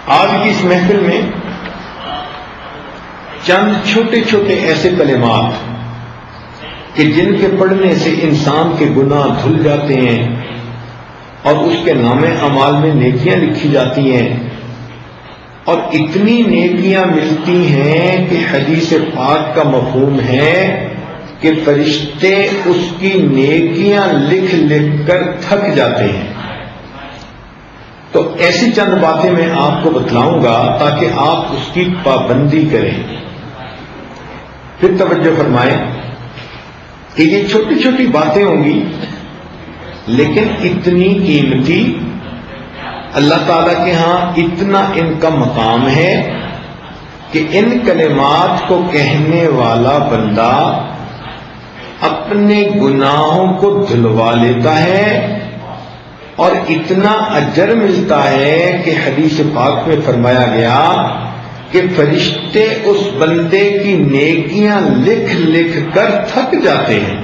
آج کی اس محفل میں چند چھوٹے چھوٹے ایسے کلمات کہ جن کے پڑھنے سے انسان کے گناہ دھل جاتے ہیں اور اس کے نامے اعمال میں نیکیاں لکھی جاتی ہیں، اور اتنی نیکیاں ملتی ہیں کہ حدیث پاک کا مفہوم ہے کہ فرشتے اس کی نیکیاں لکھ لکھ کر تھک جاتے ہیں۔ تو ایسی چند باتیں میں آپ کو بتلاؤں گا تاکہ آپ اس کی پابندی کریں۔ پھر توجہ فرمائیں کہ یہ چھوٹی چھوٹی باتیں ہوں گی لیکن اتنی قیمتی، اللہ تعالیٰ کے ہاں اتنا ان کا مقام ہے کہ ان کلمات کو کہنے والا بندہ اپنے گناہوں کو دھلوا لیتا ہے اور اتنا اجر ملتا ہے کہ حدیث پاک میں فرمایا گیا کہ فرشتے اس بندے کی نیکیاں لکھ لکھ کر تھک جاتے ہیں۔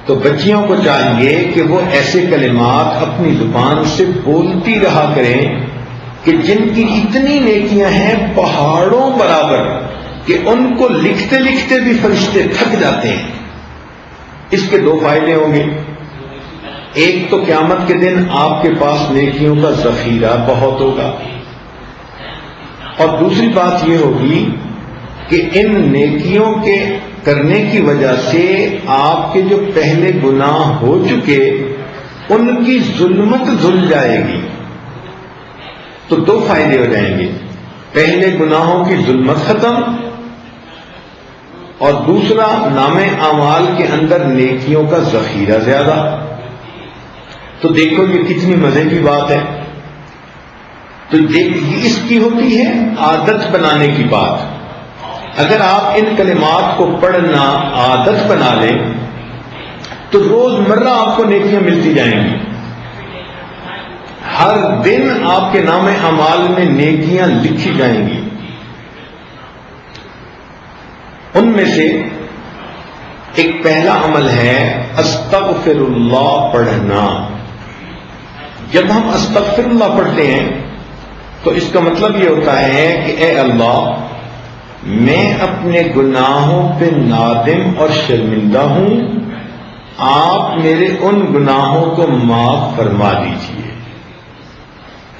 تو بچیوں کو چاہیے کہ وہ ایسے کلمات اپنی زبان سے بولتی رہا کریں کہ جن کی اتنی نیکیاں ہیں پہاڑوں برابر کہ ان کو لکھتے لکھتے بھی فرشتے تھک جاتے ہیں۔ اس کے دو فائدے ہوں گے۔ ایک تو قیامت کے دن آپ کے پاس نیکیوں کا ذخیرہ بہت ہوگا، اور دوسری بات یہ ہوگی کہ ان نیکیوں کے کرنے کی وجہ سے آپ کے جو پہلے گناہ ہو چکے ان کی ظلمت دھل جائے گی۔ تو دو فائدے ہو جائیں گے، پہلے گناہوں کی ظلمت ختم، اور دوسرا نامے اعمال کے اندر نیکیوں کا ذخیرہ زیادہ۔ تو دیکھو یہ کتنی مزے کی بات ہے۔ تو اس کی ہوتی ہے عادت بنانے کی بات۔ اگر آپ ان کلمات کو پڑھنا عادت بنا لیں تو روز مرہ آپ کو نیکیاں ملتی جائیں گی۔ ہر دن آپ کے نام اعمال میں نیکیاں لکھی جائیں گی۔ ان میں سے ایک پہلا عمل ہے استغفر اللہ پڑھنا۔ جب ہم استغفر اللہ پڑھتے ہیں تو اس کا مطلب یہ ہوتا ہے کہ اے اللہ، میں اپنے گناہوں پہ نادم اور شرمندہ ہوں، آپ میرے ان گناہوں کو معاف فرما دیجیے۔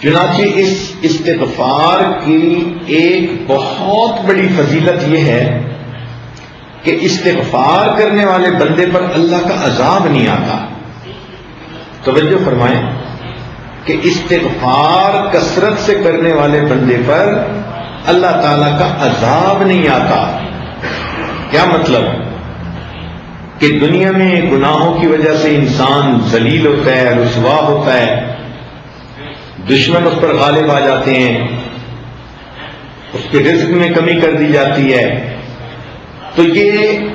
چنانچہ اس استغفار کی ایک بہت بڑی فضیلت یہ ہے کہ استغفار کرنے والے بندے پر اللہ کا عذاب نہیں آتا۔ توجہ فرمائیں کہ استغفار کثرت سے کرنے والے بندے پر اللہ تعالیٰ کا عذاب نہیں آتا۔ کیا مطلب؟ کہ دنیا میں گناہوں کی وجہ سے انسان ذلیل ہوتا ہے، رسوا ہوتا ہے، دشمن اس پر غالب آ جاتے ہیں، اس کے رزق میں کمی کر دی جاتی ہے۔ تو یہ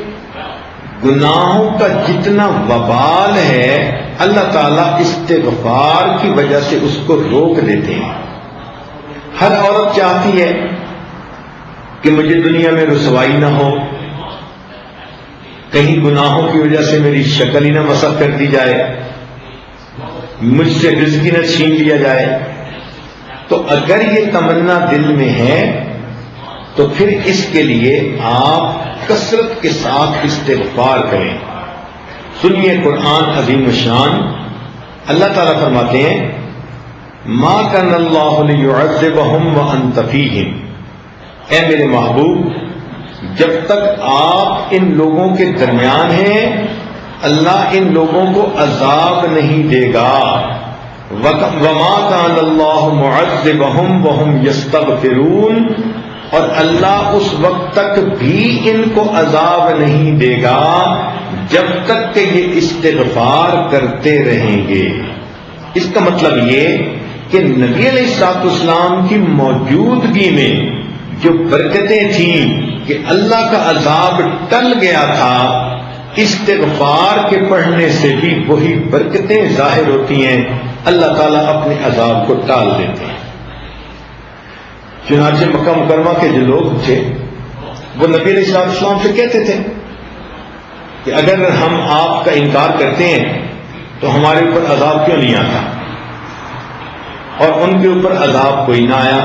گناہوں کا جتنا وبال ہے اللہ تعالیٰ استغفار کی وجہ سے اس کو روک دیتے ہیں۔ ہر عورت چاہتی ہے کہ مجھے دنیا میں رسوائی نہ ہو، کہیں گناہوں کی وجہ سے میری شکل ہی نہ مسخ کر دی جائے، مجھ سے رزق ہی نہ چھین لیا جائے۔ تو اگر یہ تمنا دل میں ہے تو پھر اس کے لیے آپ کثرت کے ساتھ استغفار کریں۔ سنیے قرآن عظیم الشان، اللہ تعالیٰ فرماتے ہیں ما کان اللہ لیعذبہم وانت فیہم، اے میرے محبوب جب تک آپ ان لوگوں کے درمیان ہیں اللہ ان لوگوں کو عذاب نہیں دے گا۔ وما کان اللہ معذبہم وہم یستغفرون، اور اللہ اس وقت تک بھی ان کو عذاب نہیں دے گا جب تک کہ یہ استغفار کرتے رہیں گے۔ اس کا مطلب یہ کہ نبی علیہ الصلوۃ والسلام کی موجودگی میں جو برکتیں تھیں کہ اللہ کا عذاب ٹل گیا تھا، استغفار کے پڑھنے سے بھی وہی برکتیں ظاہر ہوتی ہیں، اللہ تعالیٰ اپنے عذاب کو ٹال دیتے ہیں۔ چنانچہ مکہ مکرمہ کے جو لوگ تھے وہ نبی علیہ الصلوۃ والسلام سے کہتے تھے کہ اگر ہم آپ کا انکار کرتے ہیں تو ہمارے اوپر عذاب کیوں نہیں آتا؟ اور ان کے اوپر عذاب کوئی نہ آیا.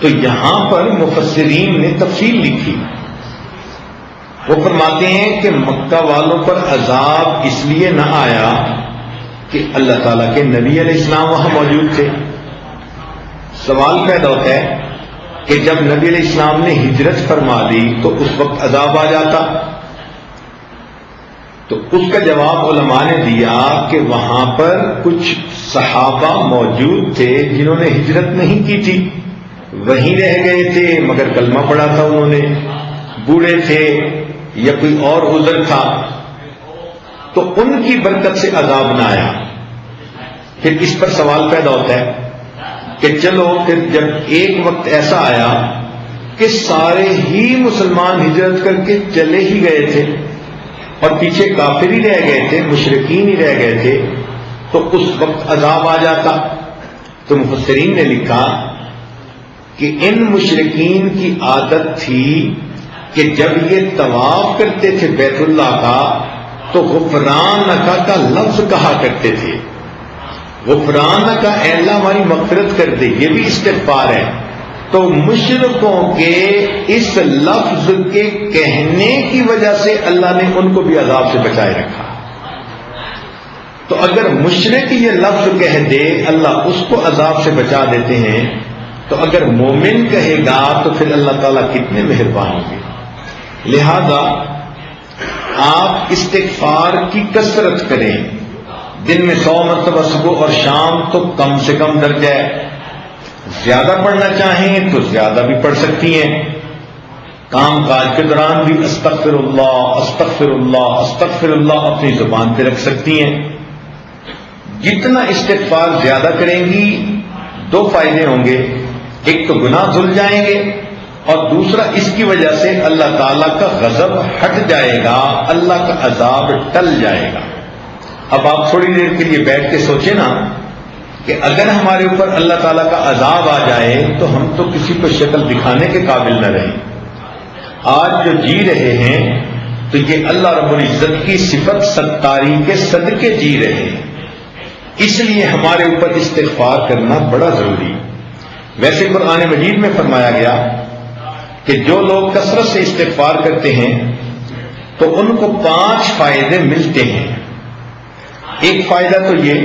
تو یہاں پر مفسرین نے تفصیل لکھی. وہ فرماتے ہیں کہ مکہ والوں پر عذاب اس لیے نہ آیا کہ اللہ تعالیٰ کے نبی علیہ السلام وہاں موجود تھے. سوال پیدا ہوتا ہے کہ جب نبی علیہ السلام نے ہجرت فرما دی تو اس وقت عذاب آ جاتا. تو اس کا جواب علماء نے دیا کہ وہاں پر کچھ صحابہ موجود تھے جنہوں نے ہجرت نہیں کی تھی, وہیں رہ گئے تھے مگر کلمہ پڑھا تھا انہوں نے, بوڑھے تھے یا کوئی اور عذر تھا, تو ان کی برکت سے عذاب نہ آیا. پھر اس پر سوال پیدا ہوتا ہے کہ چلو پھر جب ایک وقت ایسا آیا کہ سارے ہی مسلمان ہجرت کر کے چلے ہی گئے تھے اور پیچھے کافر ہی رہ گئے تھے, مشرکین ہی رہ گئے تھے, تو اس وقت عذاب آ جاتا. تو مفسرین نے لکھا کہ ان مشرکین کی عادت تھی کہ جب یہ طواف کرتے تھے بیت اللہ کا تو غفرانک کا لفظ کہا کرتے تھے. غفرانک کا, اے اللہ ہماری مغفرت کر دے, یہ بھی استغفار ہے. تو مشرکوں کے اس لفظ کے کہنے کی وجہ سے اللہ نے ان کو بھی عذاب سے بچائے رکھا. تو اگر مشرک یہ لفظ کہہ دے اللہ اس کو عذاب سے بچا دیتے ہیں, تو اگر مومن کہے گا تو پھر اللہ تعالیٰ کتنے مہربان ہوں گے. لہذا آپ استغفار کی کثرت کریں. دن میں 100 مرتبہ صبح اور شام تو کم سے کم درجہ ہے. زیادہ پڑھنا چاہیں تو زیادہ بھی پڑھ سکتی ہیں. کام کاج کے دوران بھی استغفر اللہ استغفر اللہ استغفر اللہ اپنی زبان پہ رکھ سکتی ہیں. جتنا استغفار زیادہ کریں گی 2 فائدے ہوں گے. ایک تو گناہ دھل جائیں گے, اور دوسرا اس کی وجہ سے اللہ تعالیٰ کا غضب ہٹ جائے گا, اللہ کا عذاب ٹل جائے گا. اب آپ تھوڑی دیر کے لیے بیٹھ کے سوچیں نا کہ اگر ہمارے اوپر اللہ تعالیٰ کا عذاب آ جائے تو ہم تو کسی کو شکل دکھانے کے قابل نہ رہیں. آج جو جی رہے ہیں تو یہ اللہ رب العزت کی صفت ستاری کے صدقے جی رہے ہیں. اس لیے ہمارے اوپر استغفار کرنا بڑا ضروری. ویسے قرآن مجید میں فرمایا گیا کہ جو لوگ کثرت سے استغفار کرتے ہیں تو ان کو 5 فائدے ملتے ہیں. ایک فائدہ تو یہ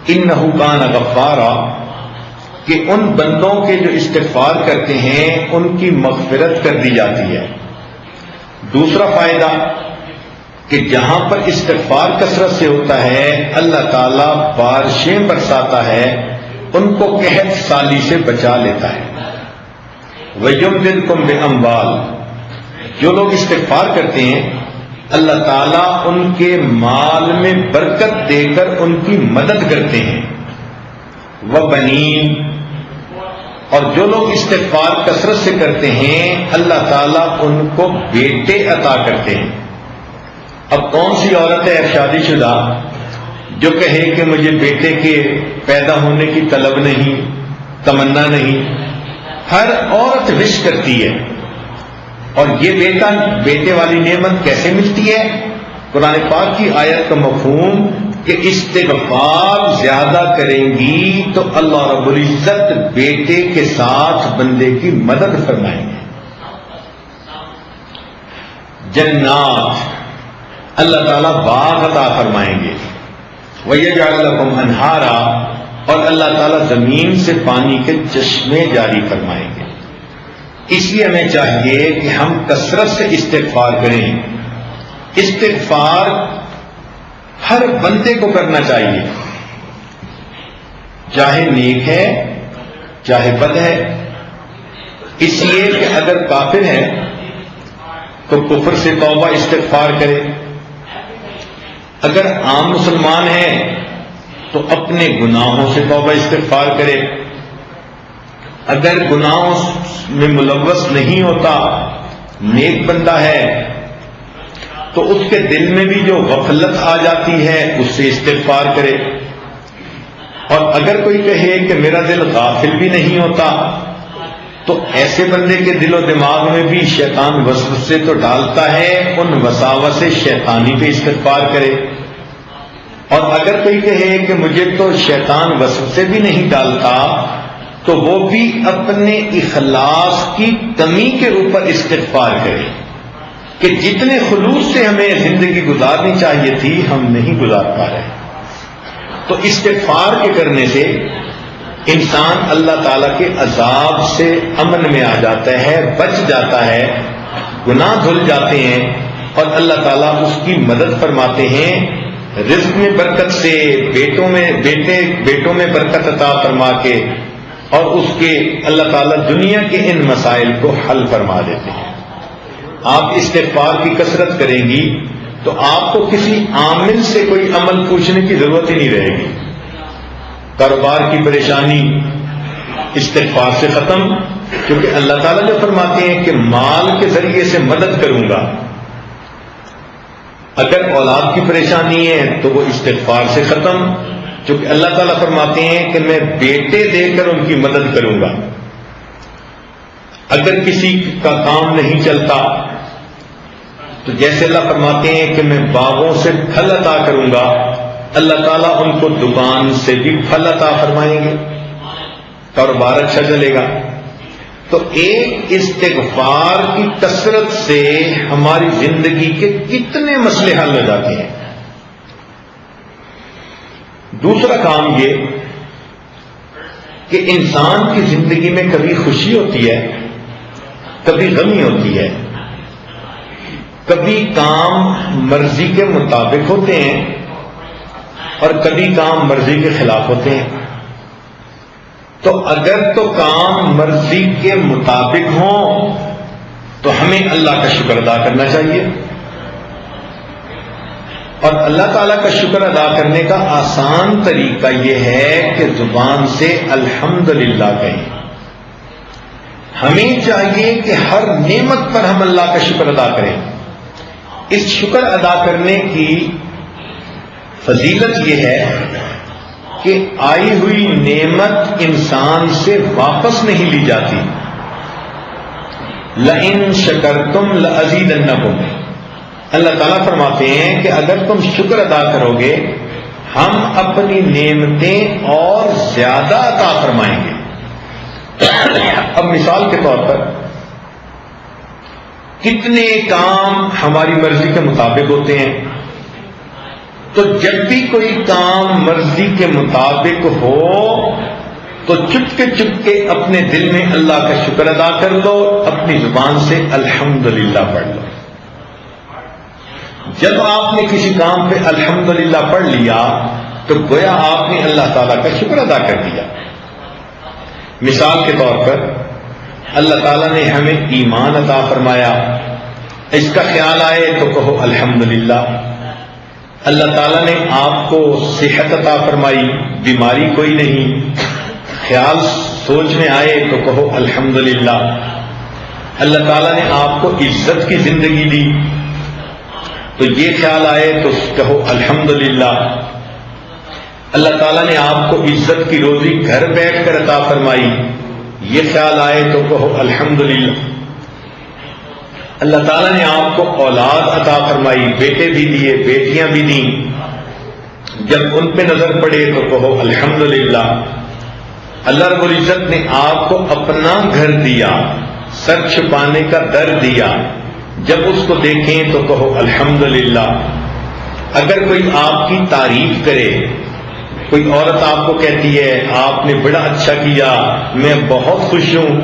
انہ کان غفارا, کہ ان بندوں کے جو استغفار کرتے ہیں ان کی مغفرت کر دی جاتی ہے. دوسرا فائدہ کہ جہاں پر استغفار کثرت سے ہوتا ہے اللہ تعالیٰ بارشیں برساتا ہے, ان کو قحط سالی سے بچا لیتا ہے. وَيُمْدِدْكُمْ بِأَمْوَالٍ, جو لوگ استغفار کرتے ہیں اللہ تعالیٰ ان کے مال میں برکت دے کر ان کی مدد کرتے ہیں. وَبَنِينَ, اور جو لوگ استغفار کثرت سے کرتے ہیں اللہ تعالیٰ ان کو بیٹے عطا کرتے ہیں. اب کون سی عورت ہے شادی شدہ جو کہے کہ مجھے بیٹے کے پیدا ہونے کی طلب نہیں, تمنا نہیں؟ ہر عورت وش کرتی ہے. اور یہ بیٹے والی نعمت کیسے ملتی ہے؟ قرآن پاک کی آیت کا مفہوم کہ استغفار زیادہ کریں گی تو اللہ رب العزت بیٹے کے ساتھ بندے کی مدد فرمائیں گے. جنات, اللہ تعالیٰ باغ عطا فرمائیں گے. وَيَجْعَلْ لَكُمْ أَنْهَارًا, اور اللہ تعالیٰ زمین سے پانی کے چشمے جاری فرمائیں گے. اس لیے ہمیں چاہیے کہ ہم کثرت سے استغفار کریں. استغفار ہر بندے کو کرنا چاہیے, چاہے نیک ہے چاہے بد ہے. اس لیے کہ اگر کافر ہے تو کفر سے توبہ استغفار کرے, اگر عام مسلمان ہے تو اپنے گناہوں سے توبہ استغفار کرے, اگر گناہوں میں ملوث نہیں ہوتا, نیک بندہ ہے, تو اس کے دل میں بھی جو غفلت آ جاتی ہے اس سے استغفار کرے. اور اگر کوئی کہے کہ میرا دل غافل بھی نہیں ہوتا, تو ایسے بندے کے دل و دماغ میں بھی شیطان وسوسے تو ڈالتا ہے, ان وساوس سے شیطانی پہ استغفار کرے. اور اگر کوئی کہے کہ مجھے تو شیطان وسوسے بھی نہیں ڈالتا، تو وہ بھی اپنے اخلاص کی کمی کے اوپر استغفار کرے کہ جتنے خلوص سے ہمیں زندگی گزارنی چاہیے تھی ہم نہیں گزار پا رہے۔ تو استغفار کے کرنے سے انسان اللہ تعالیٰ کے عذاب سے امن میں آ جاتا ہے، بچ جاتا ہے، گناہ دھل جاتے ہیں، اور اللہ تعالیٰ اس کی مدد فرماتے ہیں، رزق میں برکت سے، بیٹوں میں برکت عطا فرما کے، اور اس کے اللہ تعالیٰ دنیا کے ان مسائل کو حل فرما دیتے ہیں۔ آپ استغفار کی کثرت کریں گی تو آپ کو کسی عامل سے کوئی عمل پوچھنے کی ضرورت ہی نہیں رہے گی۔ کاروبار کی پریشانی استغفار سے ختم، کیونکہ اللہ تعالیٰ جو فرماتے ہیں کہ مال کے ذریعے سے مدد کروں گا۔ اگر اولاد کی پریشانی ہے تو وہ استغفار سے ختم، کیونکہ اللہ تعالیٰ فرماتے ہیں کہ میں بیٹے دے کر ان کی مدد کروں گا۔ اگر کسی کا کام نہیں چلتا تو جیسے اللہ فرماتے ہیں کہ میں باغوں سے پھل عطا کروں گا، اللہ تعالیٰ ان کو دکان سے بھی پھل عطا فرمائیں گے، کاروبار اچھا چلے گا۔ تو ایک استغفار کی کثرت سے ہماری زندگی کے کتنے مسئلے حل ہو جاتے ہیں۔ دوسرا کام یہ کہ انسان کی زندگی میں کبھی خوشی ہوتی ہے، کبھی غمی ہوتی ہے، کبھی کام مرضی کے مطابق ہوتے ہیں اور کبھی کام مرضی کے خلاف ہوتے ہیں۔ تو اگر تو کام مرضی کے مطابق ہوں تو ہمیں اللہ کا شکر ادا کرنا چاہیے، اور اللہ تعالیٰ کا شکر ادا کرنے کا آسان طریقہ یہ ہے کہ زبان سے الحمدللہ کہیں۔ ہمیں چاہیے کہ ہر نعمت پر ہم اللہ کا شکر ادا کریں۔ اس شکر ادا کرنے کی فضیلت یہ ہے کہ آئی ہوئی نعمت انسان سے واپس نہیں لی جاتی۔ لئن شکرتم لازیدنکم، اللہ تعالیٰ فرماتے ہیں کہ اگر تم شکر ادا کرو گے ہم اپنی نعمتیں اور زیادہ عطا فرمائیں گے۔ اب مثال کے طور پر کتنے کام ہماری مرضی کے مطابق ہوتے ہیں، تو جب بھی کوئی کام مرضی کے مطابق ہو تو چپکے اپنے دل میں اللہ کا شکر ادا کر لو، اپنی زبان سے الحمدللہ پڑھ لو۔ جب آپ نے کسی کام پہ الحمدللہ پڑھ لیا تو گویا آپ نے اللہ تعالیٰ کا شکر ادا کر دیا۔ مثال کے طور پر اللہ تعالیٰ نے ہمیں ایمان عطا فرمایا، اس کا خیال آئے تو کہو الحمدللہ۔ اللہ تعالیٰ نے آپ کو صحت عطا فرمائی، بیماری کوئی نہیں، خیال سوچ میں آئے تو کہو الحمدللہ۔ اللہ تعالیٰ نے آپ کو عزت کی زندگی دی تو یہ خیال آئے تو کہو الحمدللہ۔ اللہ تعالیٰ نے آپ کو عزت کی روزی گھر بیٹھ کر عطا فرمائی، یہ خیال آئے تو کہو الحمدللہ۔ اللہ تعالیٰ نے آپ کو اولاد عطا فرمائی، بیٹے بھی دیے، بیٹیاں بھی دیں، جب ان پہ نظر پڑے تو کہو الحمدللہ۔ اللہ رب العزت نے آپ کو اپنا گھر دیا، سر چھپانے کا در دیا، جب اس کو دیکھیں تو کہو الحمدللہ۔ اگر کوئی آپ کی تعریف کرے، کوئی عورت آپ کو کہتی ہے آپ نے بڑا اچھا کیا، میں بہت خوش ہوں،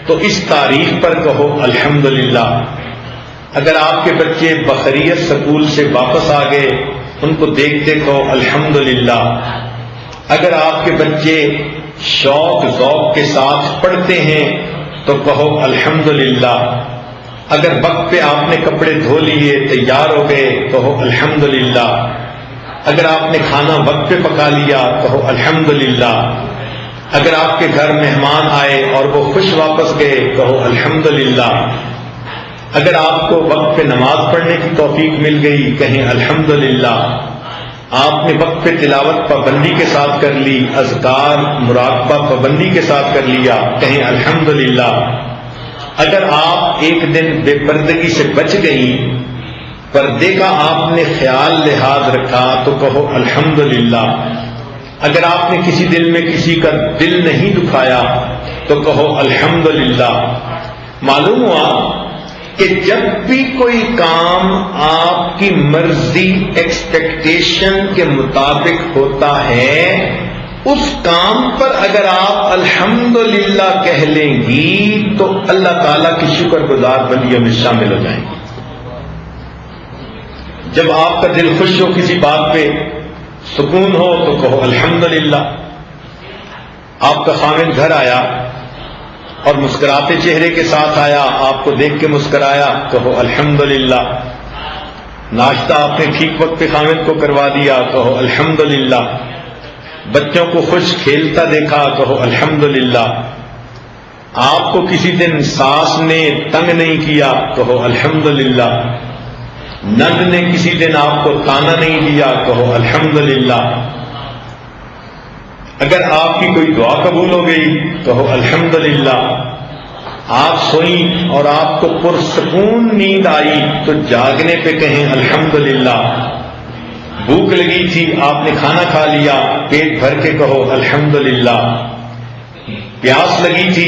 تو اس تعریف پر کہو الحمدللہ۔ اگر آپ کے بچے بخیریت سکول سے واپس آ گئے، ان کو دیکھتے کہو الحمدللہ۔ اگر آپ کے بچے شوق ذوق کے ساتھ پڑھتے ہیں تو کہو الحمدللہ۔ اگر وقت پہ آپ نے کپڑے دھو لیے، تیار ہو گئے، کہو الحمدللہ۔ اگر آپ نے کھانا وقت پہ پکا لیا کہو الحمدللہ۔ اگر آپ کے گھر مہمان آئے اور وہ خوش واپس گئے کہو الحمدللہ۔ اگر آپ کو وقت پہ نماز پڑھنے کی توفیق مل گئی کہیں الحمدللہ۔ آپ نے وقت پہ تلاوت پابندی کے ساتھ کر لی، اذکار مراقبہ پابندی کے ساتھ کر لیا کہیں الحمدللہ۔ اگر آپ ایک دن بے پردگی سے بچ گئی پردے کا آپ نے خیال لحاظ رکھا تو کہو الحمدللہ. اگر آپ نے کسی دل میں کسی کا دل نہیں دکھایا تو کہو الحمدللہ. معلوم ہوا کہ جب بھی کوئی کام آپ کی مرضی ایکسپیکٹیشن کے مطابق ہوتا ہے، اس کام پر اگر آپ الحمدللہ کہہ لیں گی تو اللہ تعالیٰ کی شکر گزار بندیوں میں شامل ہو جائیں گی. جب آپ کا دل خوش ہو کسی بات پہ، سکون ہو تو کہو الحمدللہ. آپ کا خامن گھر آیا اور مسکراتے چہرے کے ساتھ آیا، آپ کو دیکھ کے مسکرایا، کہو الحمدللہ. ناشتہ آپ نے ٹھیک وقت پہ خامن کو کروا دیا، کہو الحمدللہ. بچوں کو خوش کھیلتا دیکھا، کہو الحمدللہ. آپ کو کسی دن ساس نے تنگ نہیں کیا، کہو الحمدللہ. نند نے کسی دن آپ کو تانا نہیں دیا، کہو الحمدللہ. اگر آپ کی کوئی دعا قبول ہو گئی کہو الحمدللہ. آپ سوئیں اور آپ کو پرسکون نیند آئی تو جاگنے پہ کہیں الحمدللہ. بھوک لگی تھی، آپ نے کھانا کھا لیا، پیٹ بھر کے کہو الحمدللہ. پیاس لگی تھی،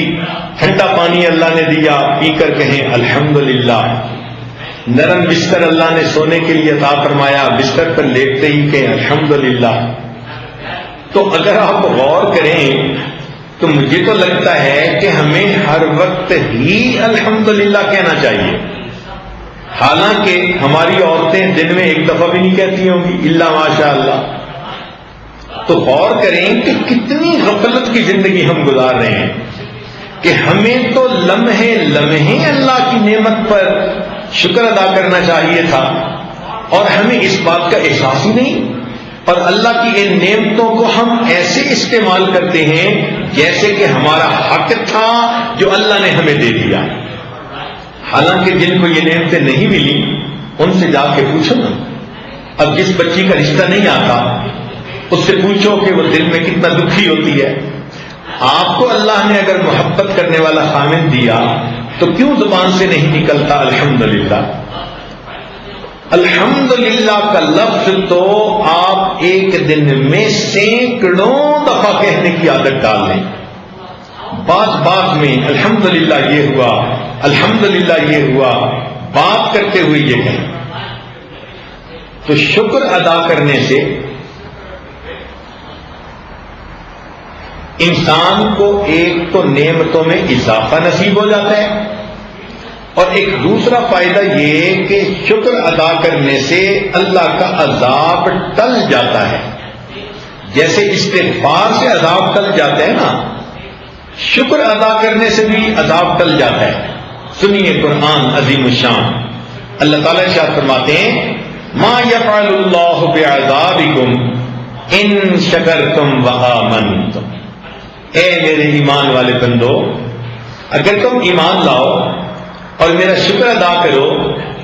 ٹھنڈا پانی اللہ نے دیا، پی کر کہیں الحمدللہ. نرم بستر اللہ نے سونے کے لیے عطا فرمایا، بستر پر لیٹتے ہی کہیں الحمدللہ. تو اگر آپ غور کریں تو مجھے تو لگتا ہے کہ ہمیں ہر وقت ہی الحمدللہ کہنا چاہیے. حالانکہ ہماری عورتیں دن میں ایک دفعہ بھی نہیں کہتی ہوں گی الا ماشاء اللہ. تو غور کریں کہ کتنی غفلت کی زندگی ہم گزار رہے ہیں کہ ہمیں تو لمحے لمحے اللہ کی نعمت پر شکر ادا کرنا چاہیے تھا اور ہمیں اس بات کا احساس ہی نہیں. اور اللہ کی ان نعمتوں کو ہم ایسے استعمال کرتے ہیں جیسے کہ ہمارا حق تھا جو اللہ نے ہمیں دے دیا. حالانکہ جن کو یہ نعمتیں نہیں ملی ان سے جا کے پوچھو نا. اب جس بچی کا رشتہ نہیں آتا اس سے پوچھو کہ وہ دل میں کتنا دکھی ہوتی ہے. آپ کو اللہ نے اگر محبت کرنے والا خامن دیا تو کیوں زبان سے نہیں نکلتا الحمدللہ؟ الحمدللہ کا لفظ تو آپ ایک دن میں سینکڑوں دفعہ کہنے کی عادت ڈال لیں. بات میں الحمدللہ یہ ہوا، الحمدللہ یہ ہوا، بات کرتے ہوئے یہ کہیں. تو شکر ادا کرنے سے انسان کو ایک تو نعمتوں میں اضافہ نصیب ہو جاتا ہے اور ایک دوسرا فائدہ یہ کہ شکر ادا کرنے سے اللہ کا عذاب ٹل جاتا ہے. جیسے استغفار سے عذاب ٹل جاتا ہے نا، شکر ادا کرنے سے بھی عذاب ٹل جاتا ہے. سنیے قرآن عظیم الشان. اللہ تعالیٰ ارشاد فرماتے ہیں ما یفعل اللہ بعذابکم ان شکرتم وآمنتم. اے میرے ایمان والے بندو، اگر تم ایمان لاؤ اور میرا شکر ادا کرو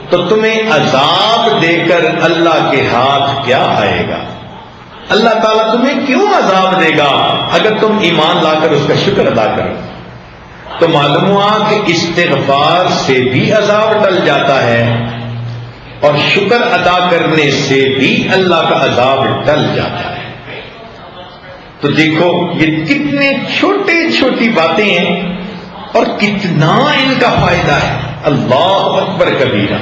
تو تمہیں عذاب دے کر اللہ کے ہاتھ کیا آئے گا؟ اللہ تعالیٰ تمہیں کیوں عذاب دے گا اگر تم ایمان لا کر اس کا شکر ادا کرو؟ تو معلوم ہوا کہ استغفار سے بھی عذاب ٹل جاتا ہے اور شکر ادا کرنے سے بھی اللہ کا عذاب ٹل جاتا ہے. تو دیکھو یہ کتنے چھوٹی چھوٹی باتیں ہیں اور کتنا ان کا فائدہ ہے. اللہ اکبر کبیرہ.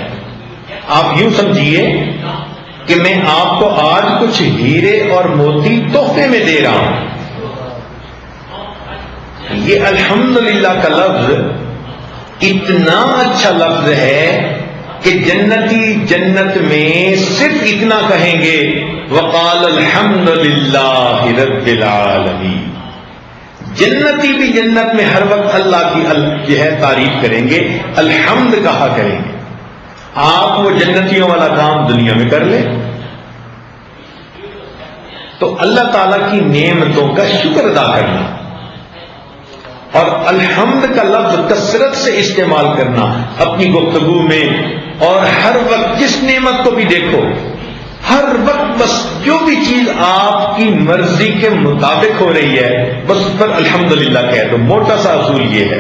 آپ یوں سمجھیے کہ میں آپ کو آج کچھ ہیرے اور موتی تحفے میں دے رہا ہوں. یہ الحمدللہ کا لفظ اتنا اچھا لفظ ہے کہ جنتی جنت میں صرف اتنا کہیں گے وقال الحمدللہ رب العالمین. جنتی بھی جنت میں ہر وقت اللہ کی جو ہے تعریف کریں گے، الحمد کہا کریں گے. آپ وہ جنتیوں والا کام دنیا میں کر لیں. تو اللہ تعالیٰ کی نعمتوں کا شکر ادا کرنا اور الحمد کا لفظ کثرت سے استعمال کرنا اپنی گفتگو میں، اور ہر وقت جس نعمت کو بھی دیکھو، ہر وقت بس جو بھی چیز آپ کی مرضی کے مطابق ہو رہی ہے بس اس پر الحمدللہ کہہ دو. موٹا سا اصول یہ ہے.